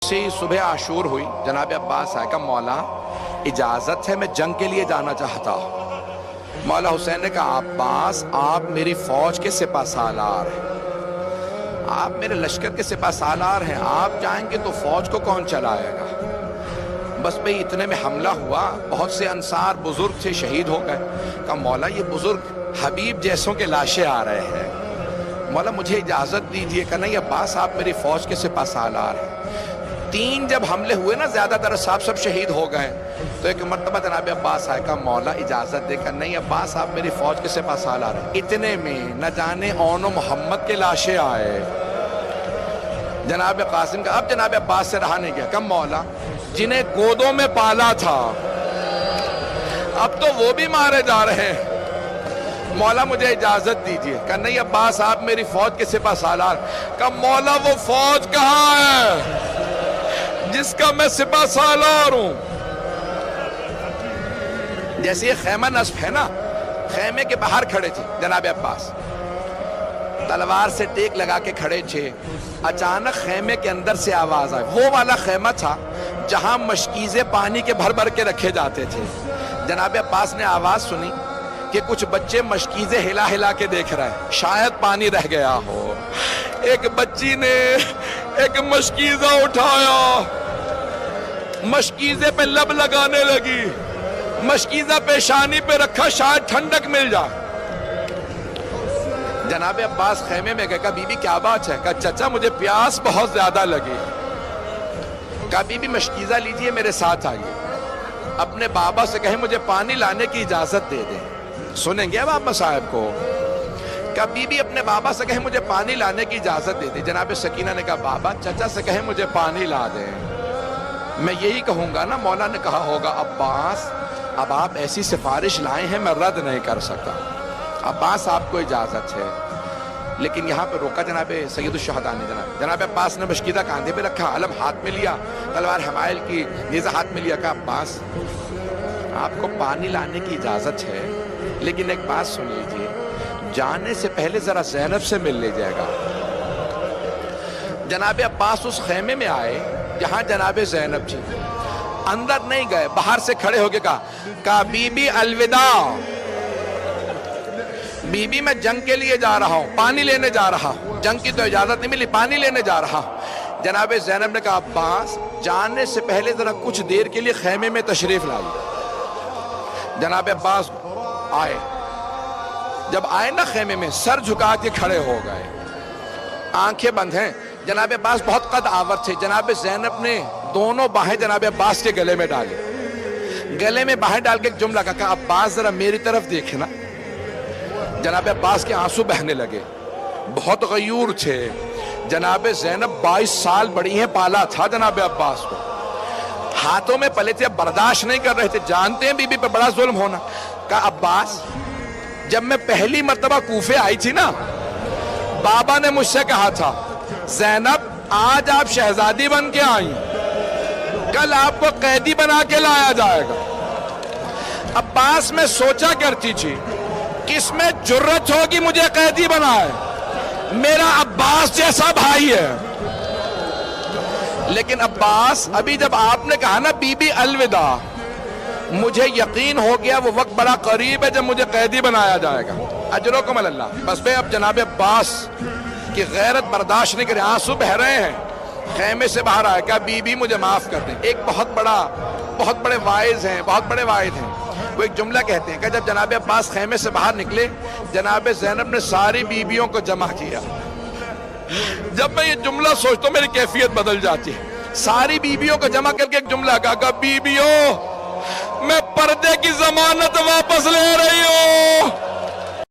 سے صبح عاشور ہوئی، جناب عباس آئے، کہا مولا اجازت ہے میں جنگ کے لیے جانا چاہتا ہوں۔ مولا حسین نے کہا عباس آپ میری فوج کے سپہ سالار ہیں، آپ میرے لشکر کے سپہ سالار ہیں، آپ جائیں گے تو فوج کو کون چلائے گا؟ بس بھئی اتنے میں حملہ ہوا، بہت سے انصار بزرگ تھے شہید ہو گئے۔ کہا مولا یہ بزرگ حبیب جیسوں کے لاشیں آ رہے ہیں، مولا مجھے اجازت دیجئے۔ کہا نہیں عباس آپ میری فوج کے سپہ سالار ہیں۔ 3 جب حملے ہوئے نا زیادہ تر صاحب سب شہید ہو گئے، تو ایک مرتبہ جناب عباس آئے، کہا مولا اجازت دے کر نہیں عباس آپ میری فوج کے سپہ سالار ہیں۔ اتنے میں نہ جانے اون و محمد کے لاشیں آئے۔ جناب قاسم کا اب جناب عباس سے رہا نہیں گیا، کہا مولا جنہیں گودوں میں پالا تھا اب تو وہ بھی مارے جا رہے ہیں، مولا مجھے اجازت دیجئے۔ کہا نہیں عباس آپ میری فوج کے سپہ سالار۔ کہا مولا وہ فوج کہاں ہے جس کا میں سپہ سالار ہوں؟ جیسے یہ خیمہ نصب ہے نا، خیمے کے باہر کھڑے تھے جناب عباس، تلوار سے ٹیک لگا کے کھڑے تھے، اچانک خیمے کے اندر سے آواز آئی۔ وہ والا خیمہ تھا جہاں مشکیزیں پانی کے بھر بھر کے رکھے جاتے تھے۔ جناب عباس نے آواز سنی کہ کچھ بچے مشکیزیں ہلا ہلا کے دیکھ رہے ہیں، شاید پانی رہ گیا ہو۔ ایک بچی نے ایک مشکیزہ اٹھایا، مشکیزے پہ لب لگانے لگی، مشکیزہ پیشانی پہ رکھا شاید ٹھنڈک مل جائے۔ جناب عباس خیمے میں گئے، کہا بی بی کیا بات ہے؟ کہا چچا مجھے پیاس بہت زیادہ لگی۔ کہا بی بی مشکیزہ لیجئے میرے ساتھ آئیے، اپنے بابا سے کہیں مجھے پانی لانے کی اجازت دے دیں۔ سنیں گے اب آپ صاحب کو؟ کہا بی بی اپنے بابا سے کہیں مجھے پانی لانے کی اجازت دے دیں۔ جناب سکینہ نے کہا بابا چچا سے کہیں مجھے پانی لا دیں۔ میں یہی کہوں گا نا، مولا نے کہا ہوگا عباس اب آپ ایسی سفارش لائے ہیں میں رد نہیں کر سکتا، عباس آپ کو اجازت ہے۔ لیکن یہاں پہ روکا جناب سید الشہداء نے، جناب عباس نے مشکیزہ کاندھے پہ رکھا، علم ہاتھ میں لیا، تلوار حمائل کی نیزہ ہاتھ میں لیا۔ کہا عباس آپ کو پانی لانے کی اجازت ہے، لیکن ایک بات سن لیجئے، جانے سے پہلے ذرا زینب سے مل لے جائے گا۔ جناب عباس اس خیمے میں آئے جہاں جناب زینب تھی، اندر نہیں گئے، باہر سے کھڑے ہو کے کہا بی بی الوداع، بی بی میں جنگ کے لیے جا رہا ہوں، پانی لینے جا رہا ہوں، جنگ کی تو اجازت نہیں ملی، پانی لینے جا رہا ہوں۔ جناب زینب نے کہا عباس جانے سے پہلے ذرا کچھ دیر کے لیے خیمے میں تشریف لائیے۔ جناب عباس آئے، جب آئے نا خیمے میں سر جھکا کے کھڑے ہو گئے، آنکھیں بند ہیں۔ جناب عباس بہت قد آور تھے، جناب زینب نے دونوں باہیں جناب عباس کے گلے میں ڈالی، گلے میں باہیں ڈال کے ایک جملہ کہا عباس ذرا میری طرف دیکھنا۔ جناب عباس کے آنسو بہنے لگے، بہت غیور تھے۔ جناب زینب 22 سال بڑی ہیں، پالا تھا جناب عباس کو، ہاتھوں میں پلے تھے، برداشت نہیں کر رہے تھے، جانتے ہیں بی بی پہ بڑا ظلم ہونا۔ کہا عباس جب میں پہلی مرتبہ کوفے آئی تھی نا، بابا نے مجھ سے کہا تھا زینب آج آپ شہزادی بن کے آئیں، کل آپ کو قیدی بنا کے لایا جائے گا۔ عباس میں سوچا کرتی تھی کس میں جرت ہوگی مجھے قیدی بنائے، میرا عباس جیسا بھائی ہے۔ لیکن عباس ابھی جب آپ نے کہا نا بی بی الوداع، مجھے یقین ہو گیا وہ وقت بڑا قریب ہے جب مجھے قیدی بنایا جائے گا۔ اجرکم اللہ۔ بس بے اب جناب عباس کی غیرت برداشت نہیں کرے، آنسو بہ رہے ہیں، خیمے سے باہر آئے، کہا بی بی مجھے معاف کر دیں۔ ایک بہت بڑے واعظ ہیں، بہت بڑے واعظ ہیں، وہ ایک جملہ کہتے ہیں کہ جب جناب عباس خیمے سے باہر نکلے، جناب زینب نے ساری بیویوں کو جمع کیا۔ جب میں یہ جملہ سوچتا ہوں میری کیفیت بدل جاتی ہے۔ ساری بیویوں کو جمع کر کے ایک جملہ کہا بیویوں میں پردے کی ضمانت واپس لے رہی ہوں۔